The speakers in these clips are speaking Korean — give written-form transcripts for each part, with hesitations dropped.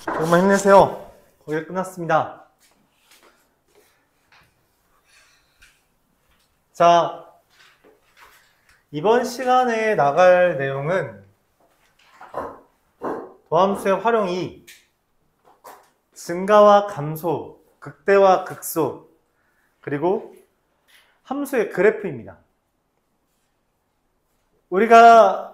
조금만 힘내세요. 거의 끝났습니다. 자, 이번 시간에 나갈 내용은 도함수의 활용 2, 증가와 감소, 극대와 극소, 그리고 함수의 그래프입니다. 우리가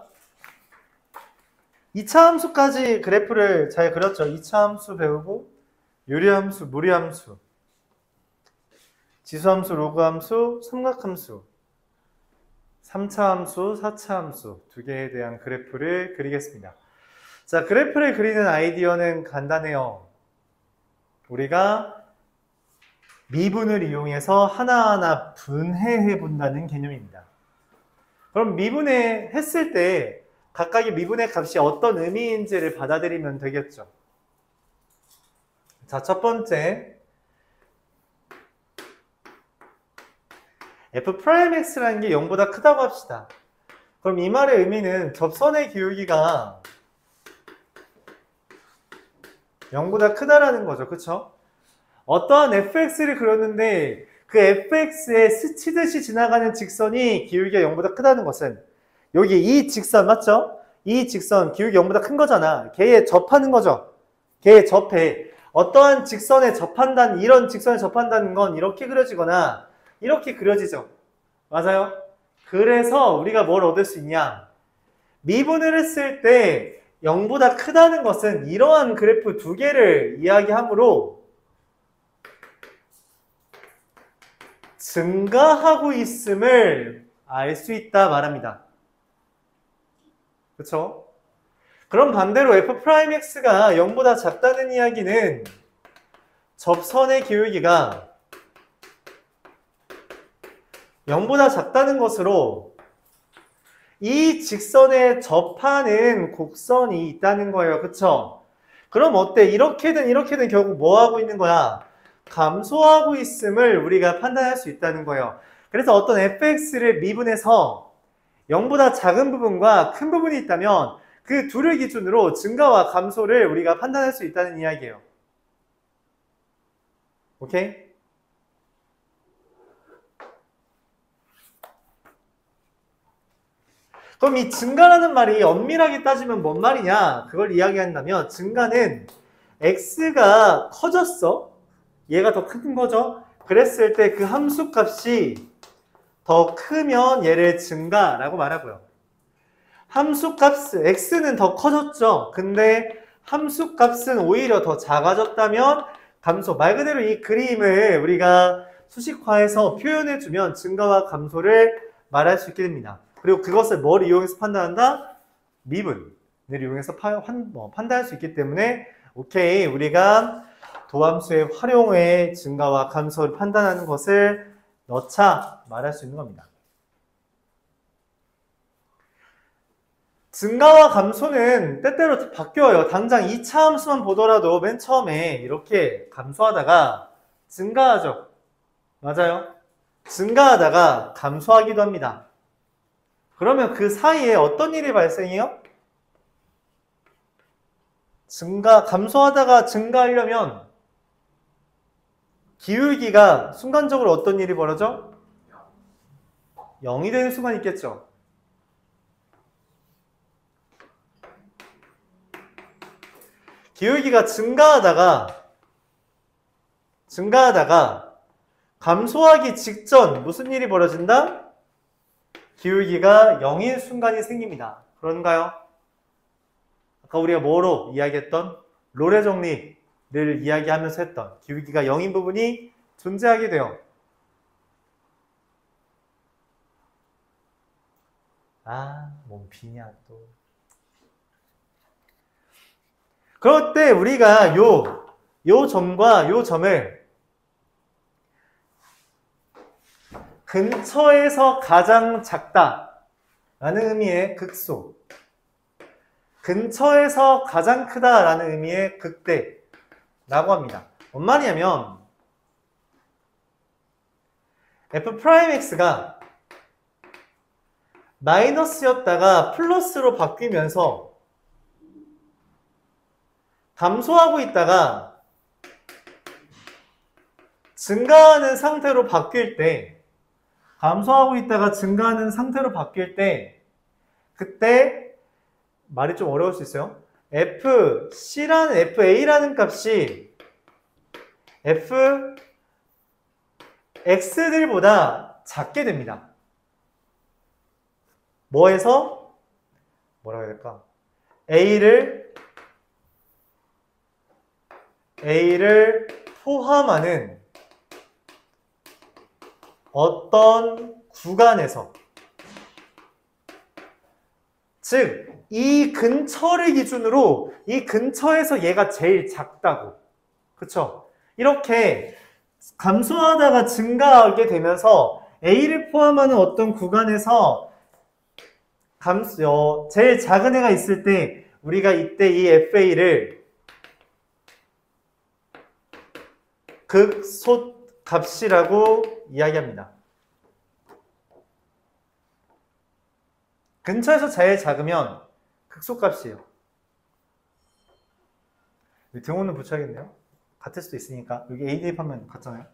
2차 함수까지 그래프를 잘 그렸죠. 2차 함수 배우고 유리함수, 무리함수, 지수함수, 로그함수, 삼각함수, 3차 함수, 4차 함수 두 개에 대한 그래프를 그리겠습니다. 자, 그래프를 그리는 아이디어는 간단해요. 우리가 미분을 이용해서 하나하나 분해해 본다는 개념입니다. 그럼 미분해 했을 때 각각의 미분의 값이 어떤 의미인지를 받아들이면 되겠죠. 자, 첫 번째 f'x라는 게 0보다 크다고 합시다. 그럼 이 말의 의미는 접선의 기울기가 0보다 크다라는 거죠. 그쵸? 어떠한 fx를 그렸는데 그 fx에 스치듯이 지나가는 직선이 기울기가 0보다 크다는 것은 여기 이 직선 맞죠? 이 직선 기울기 0보다 큰 거잖아. 걔에 접하는 거죠. 걔에 접해. 어떠한 직선에 접한다는, 이런 직선에 접한다는 건 이렇게 그려지거나 이렇게 그려지죠. 맞아요? 그래서 우리가 뭘 얻을 수 있냐? 미분을 했을 때 0보다 크다는 것은 이러한 그래프 두 개를 이야기하므로 증가하고 있음을 알 수 있다 말합니다. 그쵸? 그럼 반대로 f'x가 0보다 작다는 이야기는 접선의 기울기가 0보다 작다는 것으로 이 직선에 접하는 곡선이 있다는 거예요. 그쵸? 그럼 어때? 이렇게든 결국 뭐 하고 있는 거야? 감소하고 있음을 우리가 판단할 수 있다는 거예요. 그래서 어떤 fx를 미분해서 0보다 작은 부분과 큰 부분이 있다면 그 둘을 기준으로 증가와 감소를 우리가 판단할 수 있다는 이야기예요. 오케이? 그럼 이 증가라는 말이 엄밀하게 따지면 뭔 말이냐? 그걸 이야기한다면 증가는 x가 커졌어. 얘가 더 큰 거죠? 그랬을 때 그 함수값이 더 크면 얘를 증가라고 말하고요. 함수값, x는 더 커졌죠? 근데 함수값은 오히려 더 작아졌다면 감소. 말 그대로 이 그림을 우리가 수식화해서 표현해주면 증가와 감소를 말할 수 있게 됩니다. 그리고 그것을 뭘 이용해서 판단한다? 미분을 이용해서 판단할 수 있기 때문에 오케이, 우리가 도함수의 활용에 증가와 감소를 판단하는 것을 넣자 말할 수 있는 겁니다. 증가와 감소는 때때로 바뀌어요. 당장 2차 함수만 보더라도 맨 처음에 이렇게 감소하다가 증가하죠. 맞아요? 증가하다가 감소하기도 합니다. 그러면 그 사이에 어떤 일이 발생해요? 감소하다가 증가하려면 기울기가 순간적으로 어떤 일이 벌어져? 0이 되는 순간이 있겠죠. 기울기가 증가하다가 감소하기 직전 무슨 일이 벌어진다? 기울기가 0인 순간이 생깁니다. 그런가요? 아까 우리가 뭐로 이야기했던 롤의 정리를 이야기하면서 했던 기울기가 0인 부분이 존재하게 돼요. 뭔 비냐 또. 그럴 때 우리가 요 점과 요 점을 근처에서 가장 작다 라는 의미의 극소, 근처에서 가장 크다 라는 의미의 극대 라고 합니다. 뭔 말이냐면 f'x가 마이너스였다가 플러스로 바뀌면서 감소하고 있다가 증가하는 상태로 바뀔 때, 감소하고 있다가 증가하는 상태로 바뀔 때, 그때 말이 좀 어려울 수 있어요. FA라는 값이 FX들보다 작게 됩니다. 뭐에서? 뭐라고 해야 될까? A를 포함하는 어떤 구간에서, 즉 이 근처를 기준으로 이 근처에서 얘가 제일 작다고. 그쵸? 이렇게 감소하다가 증가하게 되면서 A를 포함하는 어떤 구간에서 제일 작은 애가 있을 때 우리가 이때 이 FA를 극소값이라고 이야기합니다. 근처에서 제일 작으면 극소값이에요. 등호는 붙여야겠네요. 같을 수도 있으니까. 여기 A 대입하면 같잖아요.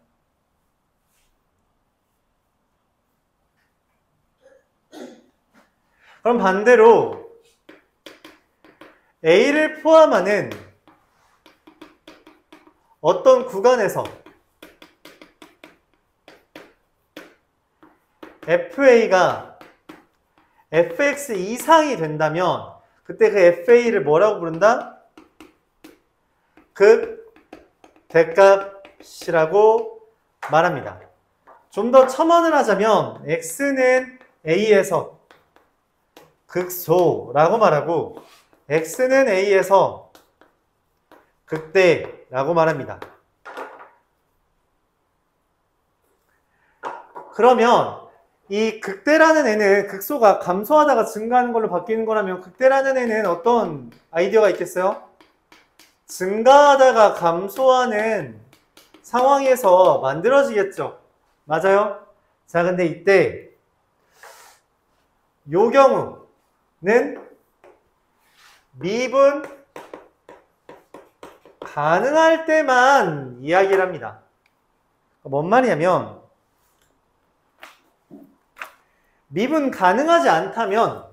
그럼 반대로 A를 포함하는 어떤 구간에서 FA가 fx 이상이 된다면 그때 그 FA를 뭐라고 부른다? 극대값이라고 말합니다. 좀 더 첨언을 하자면 x는 A에서 극소라고 말하고 x는 A에서 극대라고 말합니다. 그러면 이 극대라는 애는 극소가 감소하다가 증가하는 걸로 바뀌는 거라면 극대라는 애는 어떤 아이디어가 있겠어요? 증가하다가 감소하는 상황에서 만들어지겠죠. 맞아요? 자, 근데 이때 요 경우는 미분 가능할 때만 이야기를 합니다. 뭔 말이냐면 미분 가능하지 않다면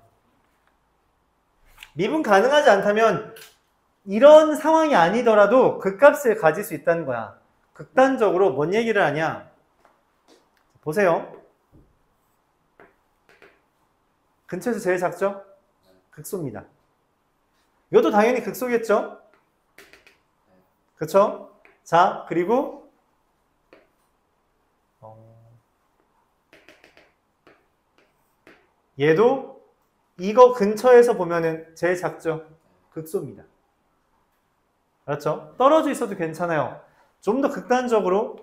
이런 상황이 아니더라도 극값을 가질 수 있다는 거야. 극단적으로 뭔 얘기를 하냐? 보세요. 근처에서 제일 작죠? 극소입니다. 이것도 당연히 극소겠죠? 그쵸? 자, 그리고 얘도 이거 근처에서 보면은 제일 작죠? 극소입니다. 알았죠? 떨어져 있어도 괜찮아요. 좀 더 극단적으로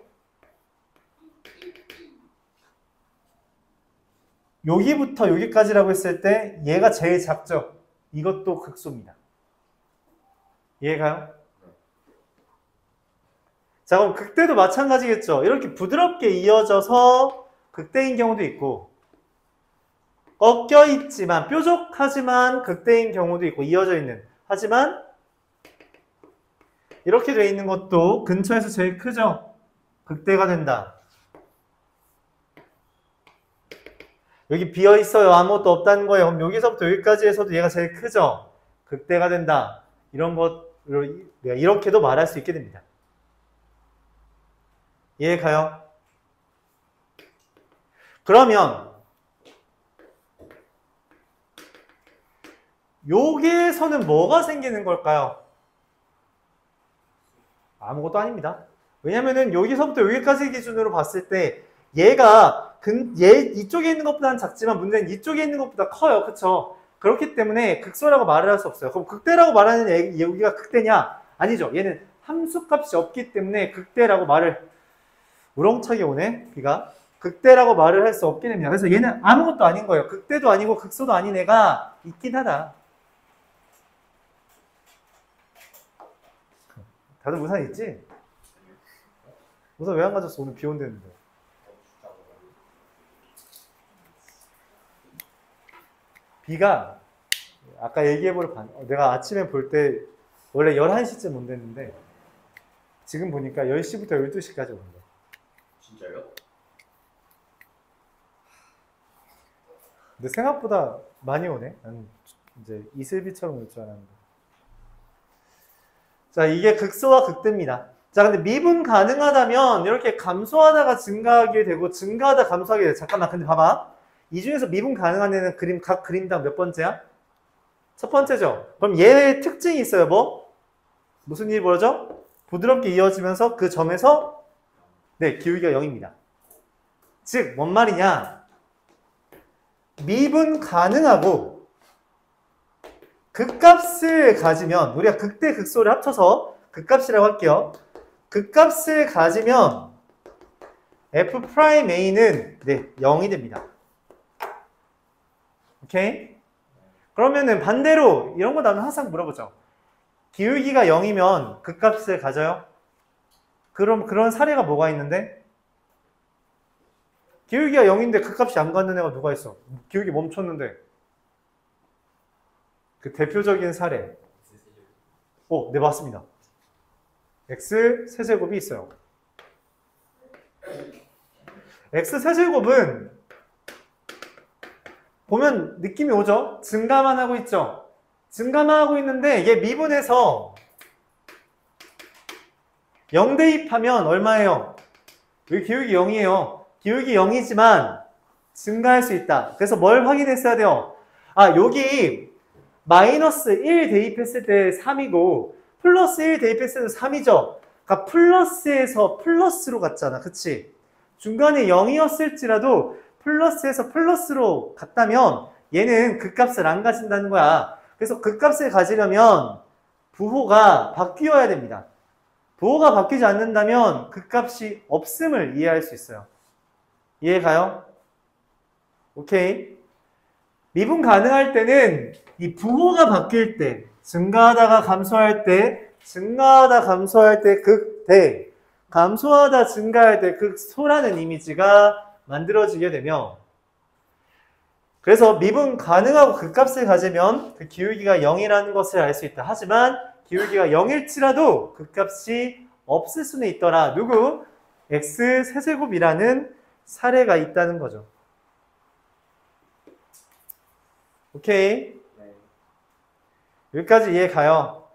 여기부터 여기까지라고 했을 때 얘가 제일 작죠? 이것도 극소입니다. 이해가요? 자, 그럼 극대도 마찬가지겠죠? 이렇게 부드럽게 이어져서 극대인 경우도 있고 꺾여 있지만 뾰족하지만 극대인 경우도 있고 이어져 있는, 하지만 이렇게 돼 있는 것도 근처에서 제일 크죠? 극대가 된다. 여기 비어 있어요. 아무것도 없다는 거예요. 그럼 여기서부터 여기까지 해서도 얘가 제일 크죠? 극대가 된다. 이런 것, 이렇게도 말할 수 있게 됩니다. 이해가요? 그러면 여기에서는 뭐가 생기는 걸까요? 아무것도 아닙니다. 왜냐면은 여기서부터 여기까지 기준으로 봤을 때 얘가 이쪽에 있는 것보다는 작지만 문제는 이쪽에 있는 것보다 커요. 그쵸? 그렇기 때문에 극소라고 말을 할 수 없어요. 그럼 극대라고 말하는 여기가 극대냐? 아니죠. 얘는 함수값이 없기 때문에 극대라고 말을, 우렁차게 오네 비가. 극대라고 말을 할 수 없게 됩니다. 그래서 얘는 아무것도 아닌 거예요. 극대도 아니고 극소도 아닌 애가 있긴 하다. 다들 우산 있지? 우산 왜 안 가졌어? 오늘 비 온다는데. 비가 아까 얘기해보려 내가 아침에 볼 때 원래 11시쯤 온댔는데 지금 보니까 10시부터 12시까지 온대. 진짜요? 근데 생각보다 많이 오네. 나는 이제 이슬비처럼 올 줄 알았는데. 자, 이게 극소와 극대입니다. 자, 근데 미분 가능하다면 이렇게 감소하다가 증가하게 되고 증가하다 감소하게 돼. 잠깐만, 근데 봐봐. 이 중에서 미분 가능한 애는 그림, 각 그림당 몇 번째야? 첫 번째죠. 그럼 얘의 특징이 있어요. 뭐? 무슨 일이 벌어져? 부드럽게 이어지면서 그 점에서 네, 기울기가 0입니다. 즉, 뭔 말이냐? 미분 가능하고 극값을 가지면 우리가 극대 극소를 합쳐서 극값이라고 할게요. 극값을 가지면 F'A는 네, 0이 됩니다. 오케이? 그러면은 반대로 이런 거 나는 항상 물어보죠. 기울기가 0이면 극값을 가져요? 그럼 그런 사례가 뭐가 있는데? 기울기가 0인데 극값이 안 갖는 애가 누가 있어? 기울기 멈췄는데. 그 대표적인 사례. 네, 맞습니다. x 세제곱이 있어요. x 세제곱은 보면 느낌이 오죠? 증가만 하고 있죠? 증가만 하고 있는데 얘 미분해서 0 대입하면 얼마예요? 여기 기울기 0이에요. 기울기 0이지만 증가할 수 있다. 그래서 뭘 확인했어야 돼요? 여기 마이너스 1 대입했을 때 3이고 플러스 1 대입했을 때 3이죠. 그러니까 플러스에서 플러스로 갔잖아. 그치? 중간에 0이었을지라도 플러스에서 플러스로 갔다면 얘는 극값을 안 가진다는 거야. 그래서 극값을 가지려면 부호가 바뀌어야 됩니다. 부호가 바뀌지 않는다면 극값이 없음을 이해할 수 있어요. 이해가요? 오케이. 미분 가능할 때는 이 부호가 바뀔 때, 증가하다가 감소할 때, 증가하다 감소할 때 극대, 감소하다 증가할 때 극소라는 이미지가 만들어지게 되며, 그래서 미분 가능하고 극값을 가지면 그 기울기가 0이라는 것을 알 수 있다. 하지만 기울기가 0일지라도 극값이 없을 수는 있더라. 누구? x 세제곱이라는 사례가 있다는 거죠. 오케이. 네. 여기까지 이해 가요?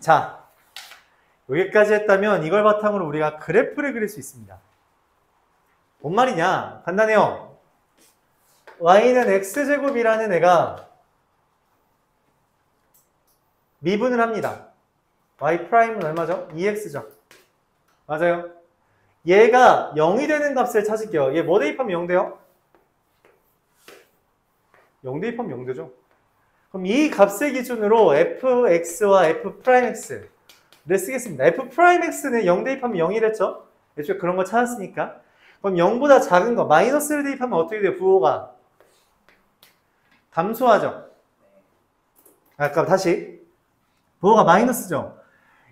자, 여기까지 했다면 이걸 바탕으로 우리가 그래프를 그릴 수 있습니다. 뭔 말이냐? 간단해요. y는 x제곱이라는 애가 미분을 합니다. y'은 얼마죠? 2x죠. 맞아요. 얘가 0이 되는 값을 찾을게요. 얘 뭐 대입하면 0 돼요? 0 대입하면 0 되죠. 그럼 이 값의 기준으로 fx와 f'x를 쓰겠습니다. f'x는 0 대입하면 0이랬죠? 애초에 그런 거 찾았으니까. 그럼 0보다 작은 거, 마이너스를 대입하면 어떻게 돼요? 부호가 감소하죠. 아까 다시 부호가 마이너스죠.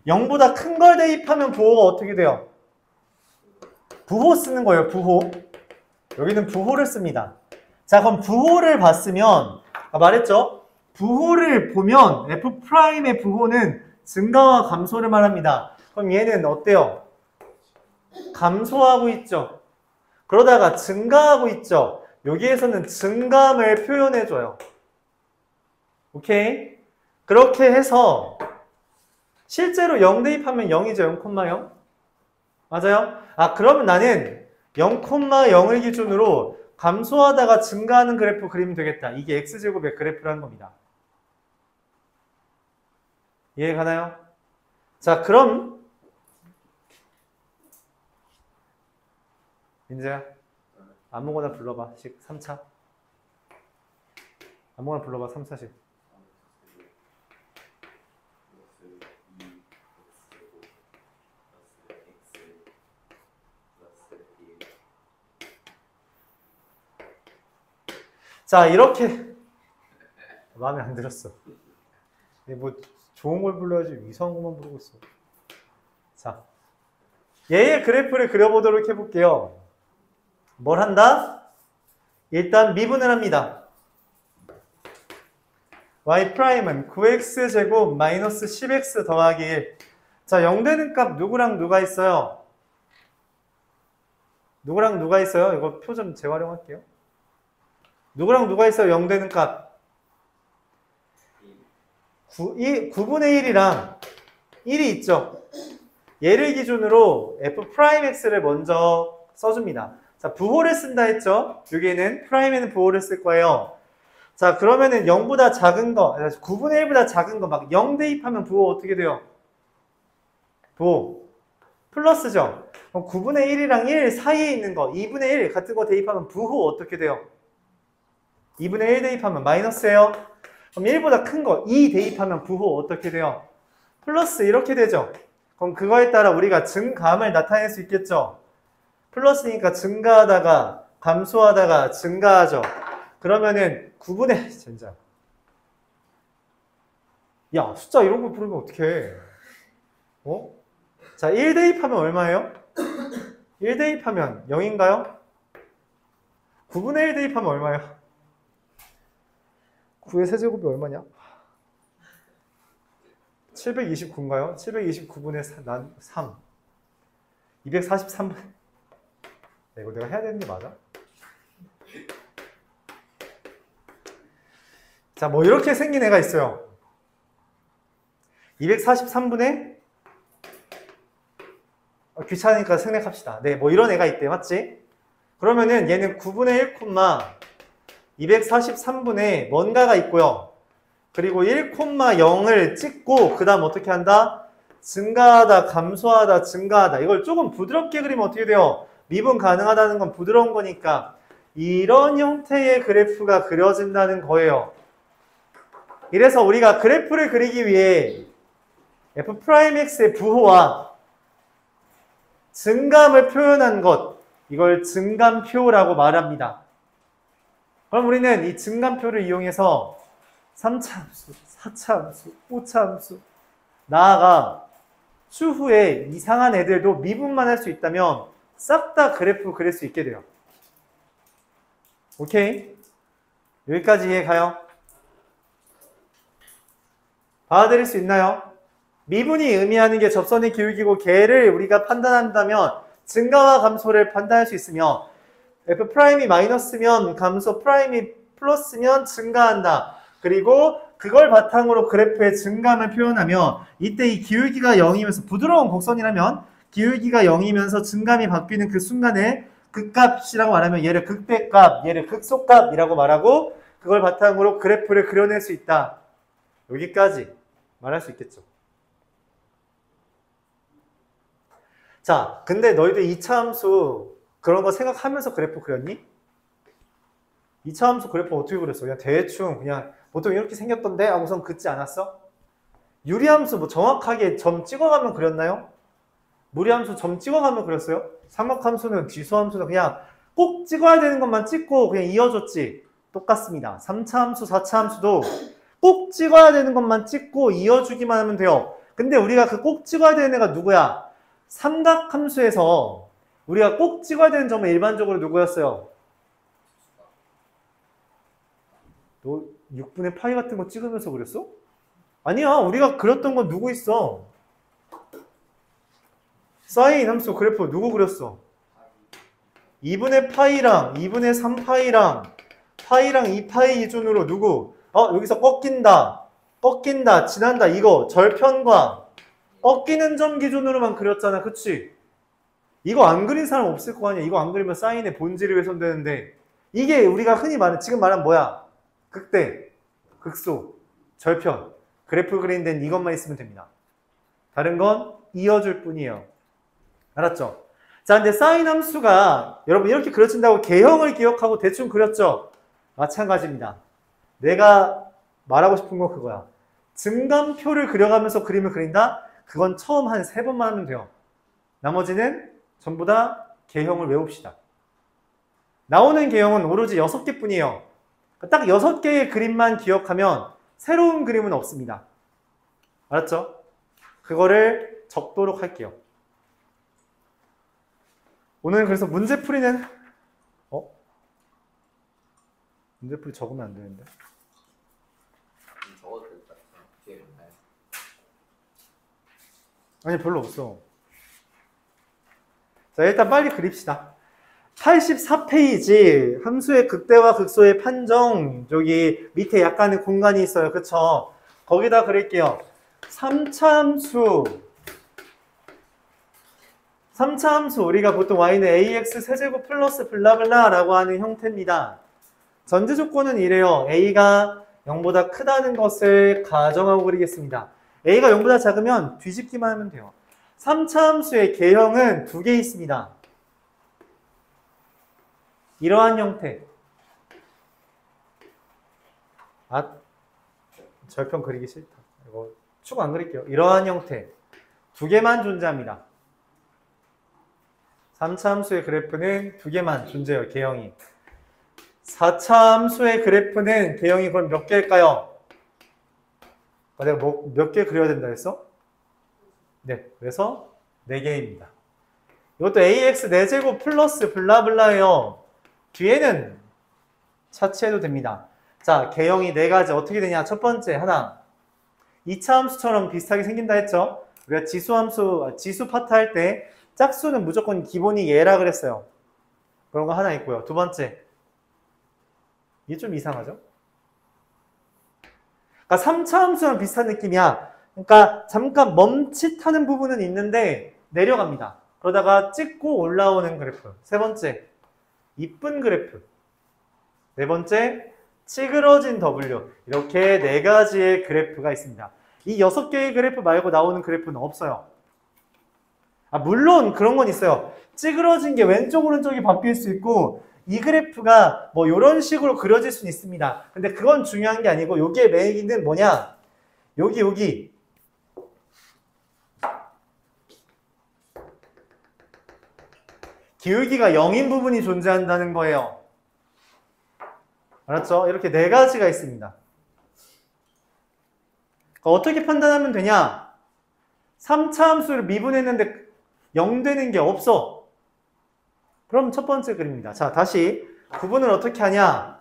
0보다 큰 걸 대입하면 부호가 어떻게 돼요? 부호 쓰는 거예요. 부호. 여기는 부호를 씁니다. 자, 그럼 부호를 봤으면 말했죠? 부호를 보면 F'의 부호는 증가와 감소를 말합니다. 그럼 얘는 어때요? 감소하고 있죠. 그러다가 증가하고 있죠. 여기에서는 증감을 표현해줘요. 오케이? 그렇게 해서 실제로 0 대입하면 0이죠. 0,0. 맞아요? 그러면 나는 0,0을 기준으로 감소하다가 증가하는 그래프 그리면 되겠다. 이게 x제곱의 그래프라는 겁니다. 이해 가나요? 자, 그럼 민재야, 아무거나 불러봐. 3차. 아무거나 불러봐. 3차식. 자, 이렇게 마음에 안 들었어. 뭐 좋은 걸 불러야지 이상한 것만 부르고 있어. 자, 얘의 그래프를 그려보도록 해볼게요. 뭘 한다? 일단 미분을 합니다. y'은 9x제곱 마이너스 10x 더하기 1. 자, 0 되는 값 누구랑 누가 있어요? 누구랑 누가 있어요? 이거 표 좀 재활용할게요. 누구랑 누가 있어요? 0 되는 값. 9분의 1이랑 1이 있죠. 얘를 기준으로 f'x를 먼저 써줍니다. 자, 부호를 쓴다 했죠? 여기에는 프라임에는 부호를 쓸 거예요. 자, 그러면은 0보다 작은 거, 9분의 1보다 작은 거 막 0 대입하면 부호 어떻게 돼요? 부호 플러스죠? 그럼 9분의 1이랑 1 사이에 있는 거 2분의 1 같은 거 대입하면 부호 어떻게 돼요? 2분의 1 대입하면 마이너스예요. 그럼 1보다 큰 거 2 대입하면 부호 어떻게 돼요? 플러스 이렇게 되죠. 그럼 그거에 따라 우리가 증감을 나타낼 수 있겠죠. 플러스니까 증가하다가 감소하다가 증가하죠. 그러면은 9분의 진짜 야 숫자 이런 거 부르면 어떡해. 어? 자, 1 대입하면 얼마예요? 1 대입하면 0인가요? 9분의 1 대입하면 얼마예요? 9의 세제곱이 얼마냐? 729인가요? 729분의 3 243분. 이거 내가 해야 되는 게 맞아? 자, 뭐 이렇게 생긴 애가 있어요. 243분의 귀찮으니까 생략합시다. 네, 뭐 이런 애가 있대. 맞지? 그러면은 얘는 9분의 1, 243분의 뭔가가 있고요. 그리고 1,0을 찍고 그 다음 어떻게 한다? 증가하다, 감소하다, 증가하다. 이걸 조금 부드럽게 그리면 어떻게 돼요? 미분 가능하다는 건 부드러운 거니까 이런 형태의 그래프가 그려진다는 거예요. 이래서 우리가 그래프를 그리기 위해 f'x의 부호와 증감을 표현한 것, 이걸 증감표라고 말합니다. 그럼 우리는 이 증감표를 이용해서 3차함수, 4차함수, 5차함수, 나아가 추후에 이상한 애들도 미분만 할 수 있다면 싹 다 그래프 그릴 수 있게 돼요. 오케이? 여기까지 이해 가요? 받아들일 수 있나요? 미분이 의미하는 게 접선의 기울기고 걔를 우리가 판단한다면 증가와 감소를 판단할 수 있으며 F'이 마이너스면 감소, 프라임이 플러스면 증가한다. 그리고 그걸 바탕으로 그래프의 증감을 표현하며 이때 이 기울기가 0이면서 부드러운 곡선이라면 기울기가 0이면서 증감이 바뀌는 그 순간에 극값이라고 말하면 얘를 극대값, 얘를 극소값이라고 말하고 그걸 바탕으로 그래프를 그려낼 수 있다. 여기까지 말할 수 있겠죠. 자, 근데 너희들 2차 함수 그런 거 생각하면서 그래프 그렸니? 2차 함수 그래프 어떻게 그렸어? 그냥 대충 그냥 보통 이렇게 생겼던데 하고선 긋지 않았어? 유리함수 뭐 정확하게 점 찍어가면 그렸나요? 무리함수 점 찍어가면 그렸어요? 삼각함수는 지수함수는 그냥 꼭 찍어야 되는 것만 찍고 그냥 이어줬지. 똑같습니다. 3차 함수, 4차 함수도 꼭 찍어야 되는 것만 찍고 이어주기만 하면 돼요. 근데 우리가 그 꼭 찍어야 되는 애가 누구야? 삼각함수에서 우리가 꼭 찍어야 되는 점은 일반적으로 누구였어요? 너 6분의 파이 같은 거 찍으면서 그랬어? 아니야. 우리가 그렸던 건 누구 있어? 사인 함수 그래프 누구 그렸어? 2분의 파이랑 2분의 3파이랑 파이랑 2파이 기준으로 누구? 여기서 꺾인다, 지난다 이거 절편과 꺾이는 점 기준으로만 그렸잖아. 그치? 이거 안 그린 사람 없을 거 아니야. 이거 안 그리면 사인의 본질이 훼손되는데 이게 우리가 흔히 말하는 지금 말한 뭐야? 극대, 극소, 절편 그래프 그린 데는 이것만 있으면 됩니다. 다른 건 이어줄 뿐이에요. 알았죠? 자, 근데 사인 함수가 여러분 이렇게 그려진다고 개형을 기억하고 대충 그렸죠? 마찬가지입니다. 내가 말하고 싶은 건 그거야. 증감표를 그려가면서 그림을 그린다? 그건 처음 한 3번만 하면 돼요. 나머지는 전부 다 개형을 외웁시다. 나오는 개형은 오로지 6개 뿐이에요. 딱 6개의 그림만 기억하면 새로운 그림은 없습니다. 알았죠? 그거를 적도록 할게요. 오늘 그래서 문제풀이는 문제풀이 적으면 안 되는데. 아니, 별로 없어. 자, 일단 빨리 그립시다. 84페이지 함수의 극대화 극소의 판정, 저기 밑에 약간의 공간이 있어요. 그쵸? 거기다 그릴게요. 3차 함수 우리가 보통 y는 ax 세제곱 플러스 블라블라 라고 하는 형태입니다. 전제 조건은 이래요. a가 0보다 크다는 것을 가정하고 그리겠습니다. a가 0보다 작으면 뒤집기만 하면 돼요. 3차 함수의 개형은 두 개 있습니다. 이러한 형태. 아, 절편 그리기 싫다. 이거 축 안 그릴게요. 이러한 형태. 두 개만 존재합니다. 3차 함수의 그래프는 두 개만 존재해요. 개형이. 4차 함수의 그래프는 개형이 그럼 몇 개일까요? 내가 몇 개 그려야 된다 했어? 네, 그래서 4개입니다. 이것도 ax 4제곱 플러스 블라블라예요. 뒤에는 차치해도 됩니다. 자, 개형이 4가지 어떻게 되냐? 첫 번째 하나, 2차 함수처럼 비슷하게 생긴다 했죠? 우리가 지수 파트 할 때 짝수는 무조건 기본이 얘라 그랬어요. 그런 거 하나 있고요. 두 번째, 이게 좀 이상하죠? 그러니까 3차 함수랑 비슷한 느낌이야. 그러니까 잠깐 멈칫하는 부분은 있는데 내려갑니다. 그러다가 찍고 올라오는 그래프. 세 번째, 이쁜 그래프. 네 번째, 찌그러진 W. 이렇게 4가지의 그래프가 있습니다. 이 6개의 그래프 말고 나오는 그래프는 없어요. 물론 그런 건 있어요. 찌그러진 게 왼쪽 오른쪽이 바뀔 수 있고 이 그래프가 뭐 이런 식으로 그려질 수는 있습니다. 근데 그건 중요한 게 아니고 여기에 매기는 뭐냐? 여기 기울기가 0인 부분이 존재한다는 거예요. 알았죠? 이렇게 4가지가 있습니다. 어떻게 판단하면 되냐? 3차 함수를 미분했는데 0 되는 게 없어. 그럼 첫 번째 그림입니다. 자, 다시 구분을 어떻게 하냐?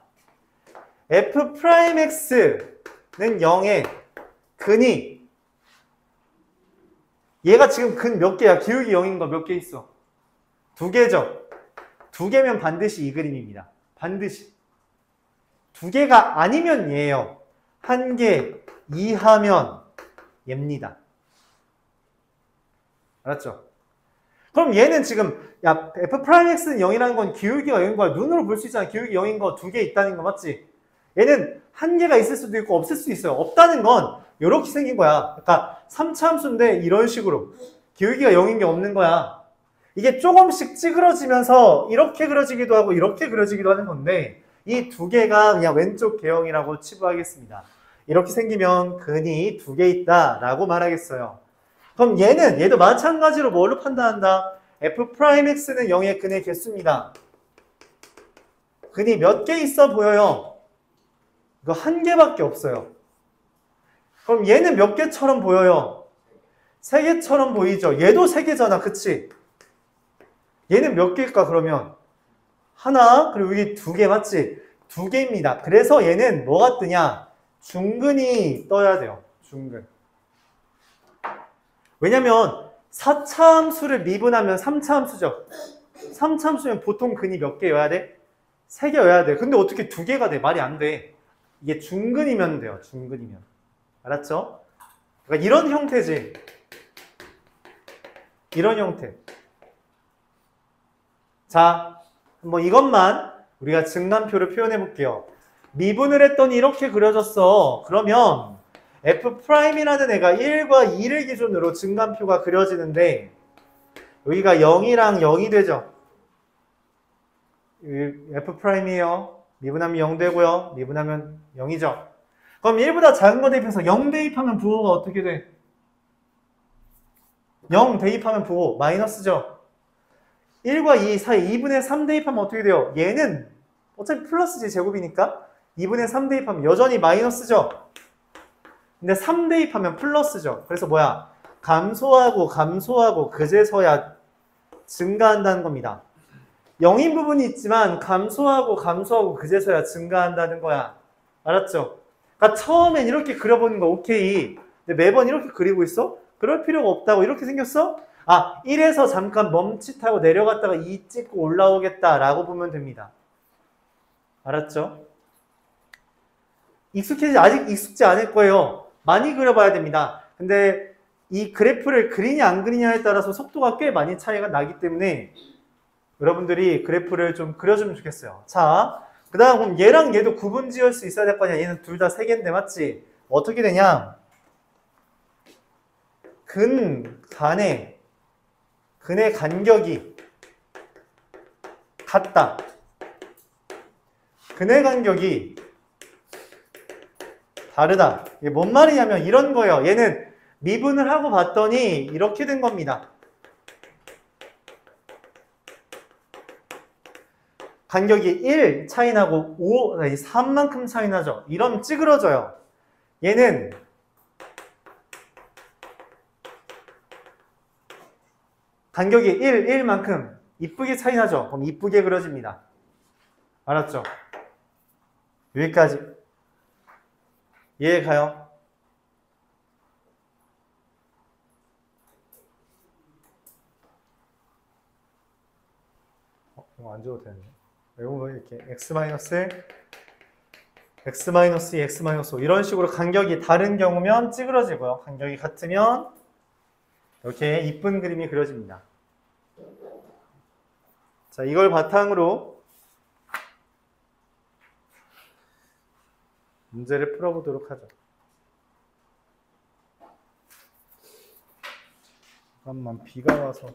f'x는 0에 근이 얘가 지금 근 몇 개야? 기울기 0인 거 몇 개 있어? 2개죠? 2개면 반드시 이 그림입니다. 반드시. 2개가 아니면 얘예요. 1개 이하면 얘입니다. 알았죠? 그럼 얘는 지금 야 f'x는 0이라는 건 기울기가 0인 거야. 눈으로 볼 수 있잖아. 기울기 0인 거 2개 있다는 거 맞지? 얘는 1개가 있을 수도 있고 없을 수도 있어요. 없다는 건 이렇게 생긴 거야. 그러니까 3차 함수인데 이런 식으로 기울기가 0인 게 없는 거야. 이게 조금씩 찌그러지면서 이렇게 그려지기도 하고 이렇게 그려지기도 하는 건데 이 2개가 그냥 왼쪽 개형이라고 치부하겠습니다. 이렇게 생기면 근이 2개 있다라고 말하겠어요. 그럼 얘도 마찬가지로 뭘로 판단한다? f'x는 0의 근의 개수입니다. 근이 몇 개 있어 보여요? 이거 1개밖에 없어요. 그럼 얘는 몇 개처럼 보여요? 3개처럼 보이죠? 얘도 3개잖아, 그치? 얘는 몇 개일까 그러면? 하나, 그리고 여기 2개 맞지? 2개입니다. 그래서 얘는 뭐가 뜨냐? 중근이 떠야 돼요. 중근. 왜냐면 4차 함수를 미분하면 3차 함수죠. 3차 함수면 보통 근이 몇 개여야 돼? 3개여야 돼. 근데 어떻게 2개가 돼? 말이 안 돼. 이게 중근이면 돼요. 중근이면. 알았죠? 그러니까 이런 형태지. 이런 형태. 자, 한번 이것만 우리가 증간표를 표현해 볼게요. 미분을 했더니 이렇게 그려졌어. 그러면 F'이라는 애가 1과 2를 기준으로 증간표가 그려지는데 여기가 0이랑 0이 되죠. F'이에요. 미분하면 0 되고요. 미분하면 0이죠. 그럼 1보다 작은 거 대입해서 0 대입하면 부호가 어떻게 돼? 0 대입하면 부호 마이너스죠. 1과 2 사이 2분의 3 대입하면 어떻게 돼요? 얘는 어차피 플러스지 제곱이니까 2분의 3 대입하면 여전히 마이너스죠. 근데 3 대입하면 플러스죠. 그래서 뭐야? 감소하고 그제서야 증가한다는 겁니다. 0인 부분이 있지만 감소하고 그제서야 증가한다는 거야. 알았죠? 그러니까 처음엔 이렇게 그려보는 거 오케이. 근데 매번 이렇게 그리고 있어? 그럴 필요가 없다고. 이렇게 생겼어? 아, 1에서 잠깐 멈칫하고 내려갔다가 2 찍고 올라오겠다라고 보면 됩니다. 알았죠? 아직 익숙지 않을 거예요. 많이 그려봐야 됩니다. 근데 이 그래프를 그리냐 안 그리냐에 따라서 속도가 꽤 많이 차이가 나기 때문에 여러분들이 그래프를 좀 그려주면 좋겠어요. 자, 그 다음 그럼 얘랑 얘도 구분 지을 수 있어야 될 거 아니야. 얘는 둘 다 3개인데 맞지? 어떻게 되냐? 근의 간격이 같다. 근의 간격이 다르다. 이게 뭔 말이냐면 이런 거예요. 얘는 미분을 하고 봤더니 이렇게 된 겁니다. 간격이 1 차이 나고 3만큼 차이 나죠. 이러면 찌그러져요. 얘는 간격이 1만큼 이쁘게 차이 나죠. 그럼 이쁘게 그려집니다. 알았죠? 여기까지. 이해 가요? 이거 안 줘도 되는데. 이거 이렇게 x-1, x-2, 이런 식으로 간격이 다른 경우면 찌그러지고요. 간격이 같으면 이렇게 이쁜 그림이 그려집니다. 자, 이걸 바탕으로 문제를 풀어보도록 하죠. 잠깐만, 비가 와서.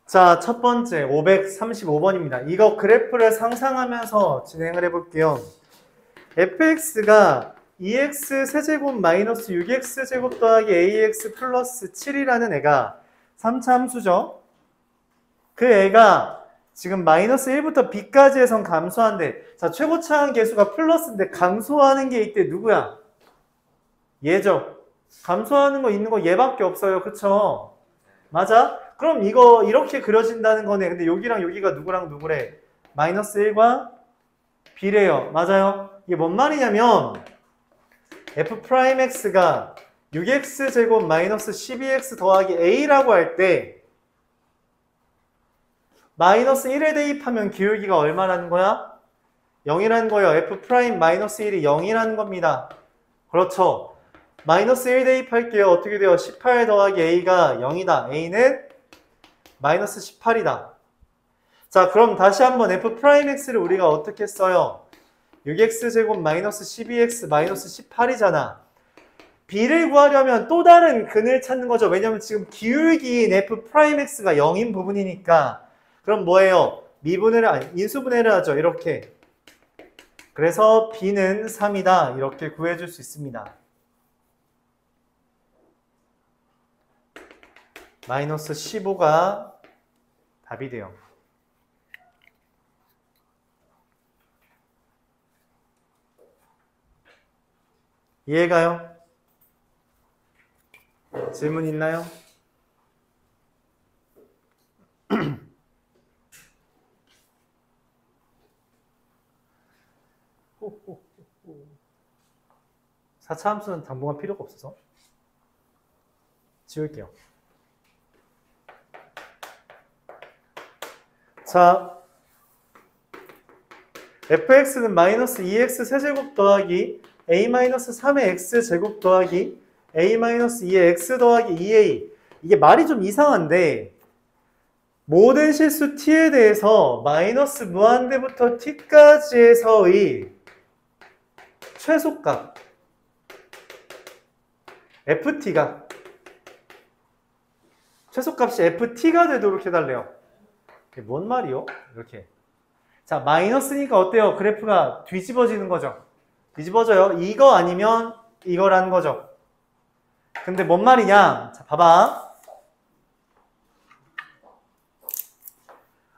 자, 첫 번째 535번입니다. 이거 그래프를 상상하면서 진행을 해볼게요. fx가 2x 세제곱 마이너스 6x 제곱 더하기 ax 플러스 7이라는 애가 3차 함수죠. 그 애가 지금 마이너스 1부터 b까지 해선 감소한대. 자, 최고차항 계수가 플러스인데 감소하는 게 이때 누구야? 얘죠. 감소하는 거 있는 거 얘밖에 없어요. 그쵸? 맞아? 그럼 이거 이렇게 그려진다는 거네. 근데 여기랑 여기가 누구랑 누구래? 마이너스 1과 b래요. 맞아요? 이게 뭔 말이냐면 f'x가 6x 제곱 마이너스 12x 더하기 a라고 할 때 마이너스 1에 대입하면 기울기가 얼마라는 거야? 0이라는 거예요. f' 마이너스 1이 0이라는 겁니다. 그렇죠. 마이너스 1 대입할게요. 어떻게 돼요? 18 더하기 a가 0이다. a는 마이너스 18이다. 자, 그럼 다시 한번 f'x를 우리가 어떻게 써요? 6x 제곱 마이너스 12x 마이너스 18이잖아. b를 구하려면 또 다른 근을 찾는 거죠. 왜냐면 지금 기울기인 f'x가 0인 부분이니까. 그럼 뭐예요? 인수분해를 하죠. 이렇게. 그래서 b는 3이다. 이렇게 구해줄 수 있습니다. 마이너스 15가 답이 돼요. 이해가요? 질문 있나요? 사차 함수는 당분간 필요가 없어서 지울게요. 자, fx는 마이너스 2x 세제곱 더하기 a-3의 x제곱 더하기 a-2의 x 더하기 2a. 이게 말이 좀 이상한데 모든 실수 t에 대해서 마이너스 무한대부터 t까지에서의 최소값 ft가 최소값이 ft가 되도록 해달래요. 이게 뭔 말이요? 이렇게. 자, 마이너스니까 어때요? 그래프가 뒤집어지는 거죠. 뒤집어져요. 이거 아니면 이거라는 거죠. 근데 뭔 말이냐? 자, 봐봐.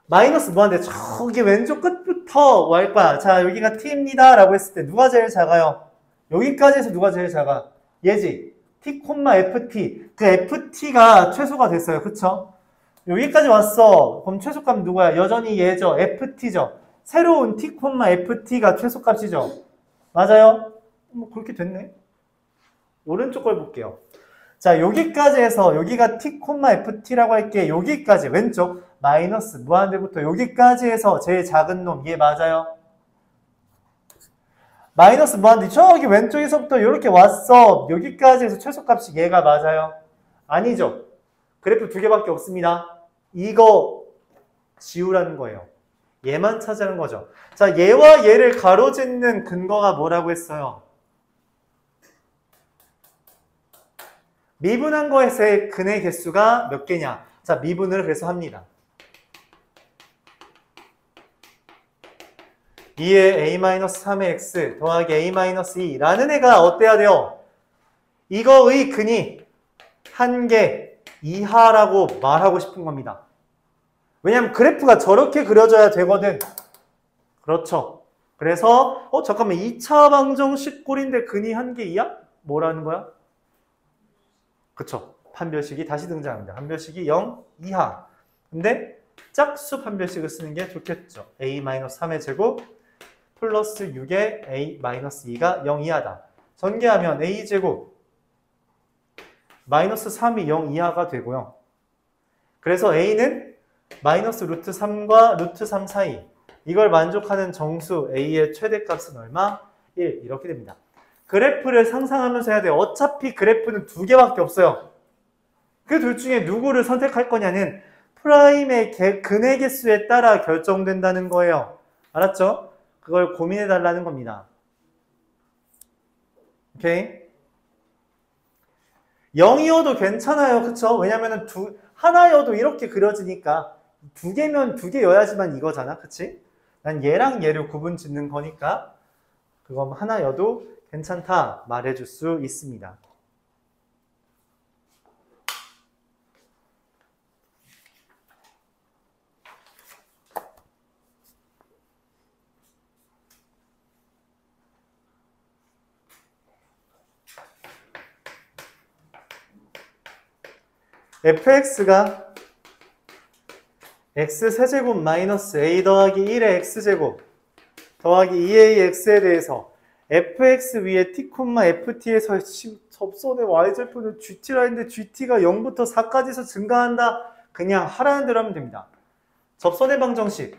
마이너스 무한대 저기 왼쪽 끝부터 뭐 할 거야? 자, 여기가 t입니다 라고 했을 때 누가 제일 작아요? 여기까지 해서 누가 제일 작아? 얘지. t, ft. 그 ft가 최소가 됐어요. 그쵸? 여기까지 왔어. 그럼 최소값 누구야? 여전히 얘죠. ft죠. 새로운 t, ft가 최소값이죠. 맞아요? 뭐 그렇게 됐네. 오른쪽 걸 볼게요. 자, 여기까지 해서 여기가 t, ft라고 할게. 여기까지 왼쪽 마이너스 무한대부터 여기까지 해서 제일 작은 놈. 얘 맞아요? 마이너스 무한대 저기 왼쪽에서부터 이렇게 왔어. 여기까지 해서 최소값이 얘가 맞아요? 아니죠. 그래프 두 개밖에 없습니다. 이거 지우라는 거예요. 얘만 찾으라는 거죠. 자, 얘와 얘를 가로짓는 근거가 뭐라고 했어요? 미분한 거에서의 근의 개수가 몇 개냐? 자, 미분을 그래서 합니다. 2의 a-3의 x 더하기 a-2라는 애가 어때야 돼요? 이거의 근이 한 개 이하라고 말하고 싶은 겁니다. 왜냐면 그래프가 저렇게 그려져야 되거든. 그렇죠. 그래서 잠깐만 2차 방정식 꼴인데 근이 한 개 이하? 뭐라는 거야? 그쵸. 판별식이 다시 등장합니다. 판별식이 0 이하. 근데 짝수 판별식을 쓰는 게 좋겠죠. a-3의 제곱 플러스 6의 a-2가 0 이하다. 전개하면 a제곱 마이너스 3이 0 이하가 되고요. 그래서 a는 마이너스 루트 3과 루트 3 사이. 이걸 만족하는 정수 a의 최대값은 얼마? 1. 이렇게 됩니다. 그래프를 상상하면서 해야 돼요. 어차피 그래프는 두 개밖에 없어요. 그 둘 중에 누구를 선택할 거냐는 프라임의 근의 개수에 따라 결정된다는 거예요. 알았죠? 그걸 고민해 달라는 겁니다. 오케이? 0이어도 괜찮아요. 그쵸? 왜냐면은 하나여도 이렇게 그려지니까 두 개면 두 개여야지만 이거잖아. 그치? 난 얘랑 얘를 구분 짓는 거니까 그건 하나여도 괜찮다 말해줄 수 있습니다. fx가 x세제곱 마이너스 a 더하기 1의 x제곱 더하기 2ax에 대해서 fx 위에 t, ft에서 접선의 y절표는 gt라 했는데 gt가 0부터 4까지서 증가한다. 그냥 하라는 대로 하면 됩니다. 접선의 방정식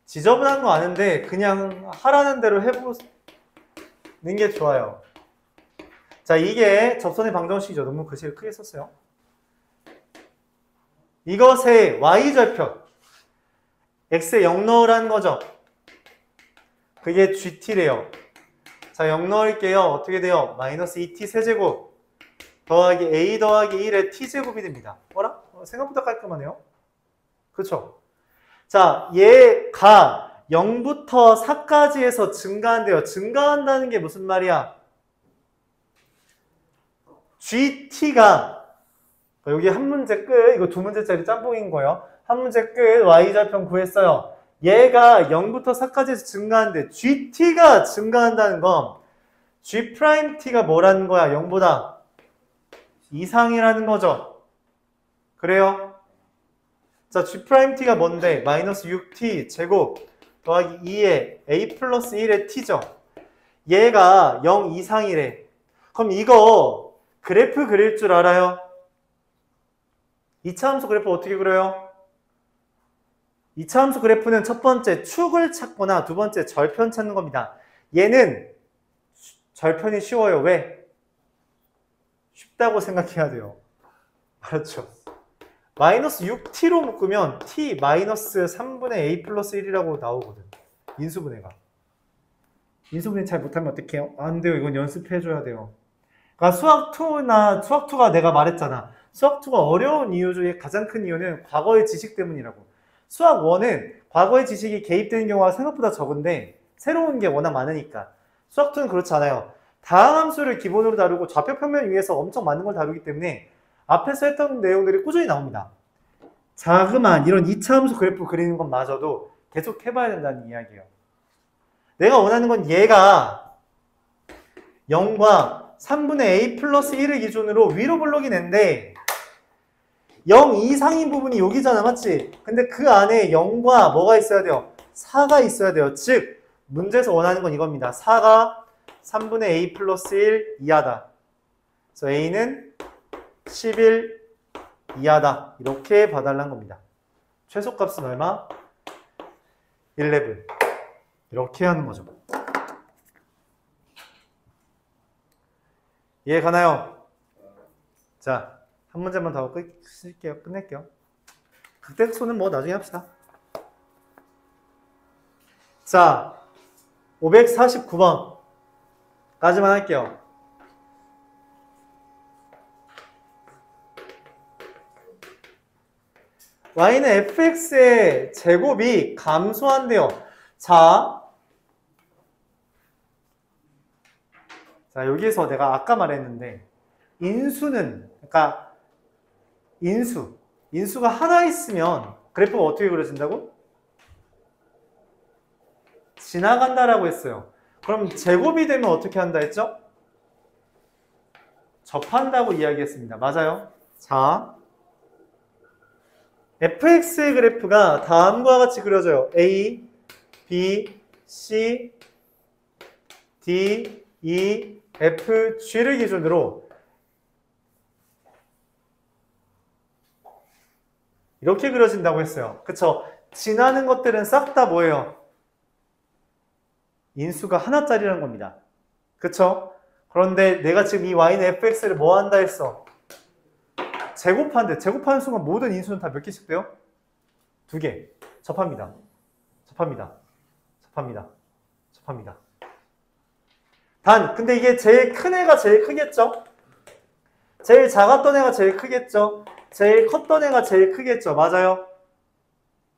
지저분한 거 아는데 그냥 하라는 대로 해보는 게 좋아요. 자, 이게 접선의 방정식이죠. 너무 글씨를 크게 썼어요. 이것의 y절표 x에 0 넣으라는 거죠. 그게 gt래요. 자, 0 넣을게요. 어떻게 돼요? 마이너스 2t 세제곱 더하기 a 더하기 1의 t제곱이 됩니다. 뭐라? 생각보다 깔끔하네요. 그렇죠? 자, 얘가 0부터 4까지 해서 증가한대요. 증가한다는 게 무슨 말이야? gt가 여기 한 문제 끝, 이거 두 문제짜리 짬뽕인 거예요. 한 문제 끝, y절편 구했어요. 얘가 0부터 4까지 해서 증가하는데 gt가 증가한다는 건 g't가 뭐라는 거야? 0보다 이상이라는 거죠. 그래요? 자, g't가 뭔데? 마이너스 6t 제곱 더하기 2의 a 플러스 1의 t죠. 얘가 0 이상이래. 그럼 이거 그래프 그릴 줄 알아요? 2차 함수 그래프 어떻게 그려요? 2차 함수 그래프는 첫 번째 축을 찾거나 두 번째 절편 찾는 겁니다. 얘는 절편이 쉬워요. 왜? 쉽다고 생각해야 돼요. 그렇죠. 마이너스 6t로 묶으면 t 마이너스 3분의 a 플러스 1이라고 나오거든. 인수분해가. 인수분해 잘 못하면 어떡해요? 안 돼요. 이건 연습해줘야 돼요. 그러니까 수학2가 내가 말했잖아. 수학2가 어려운 이유 중에 가장 큰 이유는 과거의 지식 때문이라고. 수학1은 과거의 지식이 개입되는 경우가 생각보다 적은데 새로운 게 워낙 많으니까. 수학2는 그렇지 않아요. 다항함수를 기본으로 다루고 좌표 평면 위에서 엄청 많은 걸 다루기 때문에 앞에서 했던 내용들이 꾸준히 나옵니다. 자그마한 이런 2차 함수 그래프 그리는 것마저도 계속 해봐야 된다는 이야기예요. 내가 원하는 건 얘가 0과 3분의 a 플러스 1을 기준으로 위로 블록이 낸데 0 이상인 부분이 여기잖아, 맞지? 근데 그 안에 0과 뭐가 있어야 돼요? 4가 있어야 돼요. 즉 문제에서 원하는 건 이겁니다. 4가 3분의 a 플러스 1 이하다. 그래서 a는 11 이하다. 이렇게 봐달라는 겁니다. 최소값은 얼마? 11. 이렇게 하는 거죠. 이해 가나요? 자, 한 문제만 더 하고 끝낼게요. 극대극소는 뭐 나중에 합시다. 자, 549번 까지만 할게요. y는 fx의 제곱이 감소한대요. 자, 여기서 내가 아까 말했는데 인수는, 그러니까 인수가 하나 있으면 그래프가 어떻게 그려진다고? 지나간다라고 했어요. 그럼 제곱이 되면 어떻게 한다 했죠? 접한다고 이야기했습니다. 맞아요. 자, fx의 그래프가 다음과 같이 그려져요. a, b, c, d, e, f, g를 기준으로 이렇게 그려진다고 했어요. 그쵸? 지나는 것들은 싹 다 뭐예요? 인수가 하나짜리라는 겁니다. 그쵸? 그런데 내가 지금 이 y는 fx를 뭐 한다 했어? 제곱하는데 제곱하는 순간 모든 인수는 다 몇 개씩 돼요? 2개. 접합니다. 단, 근데 이게 제일 큰 애가 제일 크겠죠? 제일 작았던 애가 제일 크겠죠? 제일 컸던 애가 제일 크겠죠? 맞아요?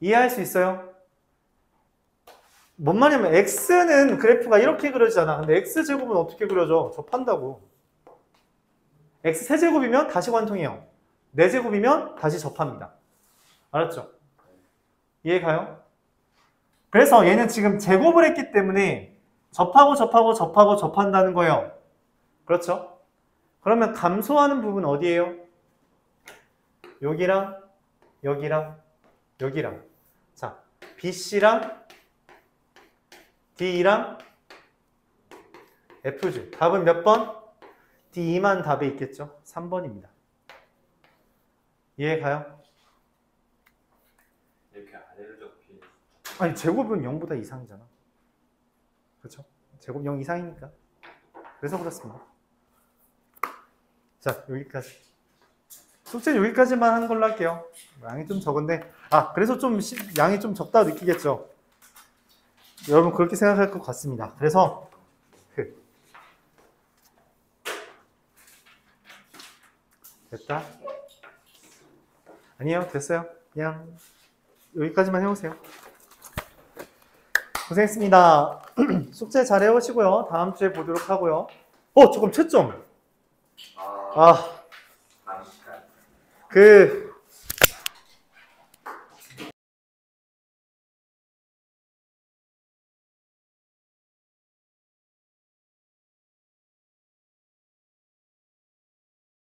이해할 수 있어요? 뭔 말이냐면 x는 그래프가 이렇게 그려지잖아. 근데 x제곱은 어떻게 그려져? 접한다고. x 세제곱이면 다시 관통해요. 4제곱이면 다시 접합니다. 알았죠? 이해 가요? 그래서 얘는 지금 제곱을 했기 때문에 접한다는 거예요. 그렇죠? 그러면 감소하는 부분 어디예요? 여기랑 여기랑 자, BC랑 D랑 F줄. 답은 몇 번? D만 답에 있겠죠? 3번입니다. 이해 가요? 이렇게 아래로 접힌. 아니, 제곱은 0보다 이상이잖아. 그렇죠? 제곱 0 이상이니까. 그래서 그렇습니다. 자, 여기까지. 숙제 여기까지만 하는 걸로 할게요. 양이 좀 적은데. 그래서 좀 양이 좀 적다고 느끼겠죠? 여러분 그렇게 생각할 것 같습니다. 그래서 됐다? 아니요, 됐어요. 그냥 여기까지만 해오세요. 고생했습니다. 숙제 잘 해오시고요. 다음 주에 보도록 하고요. 조금 채점.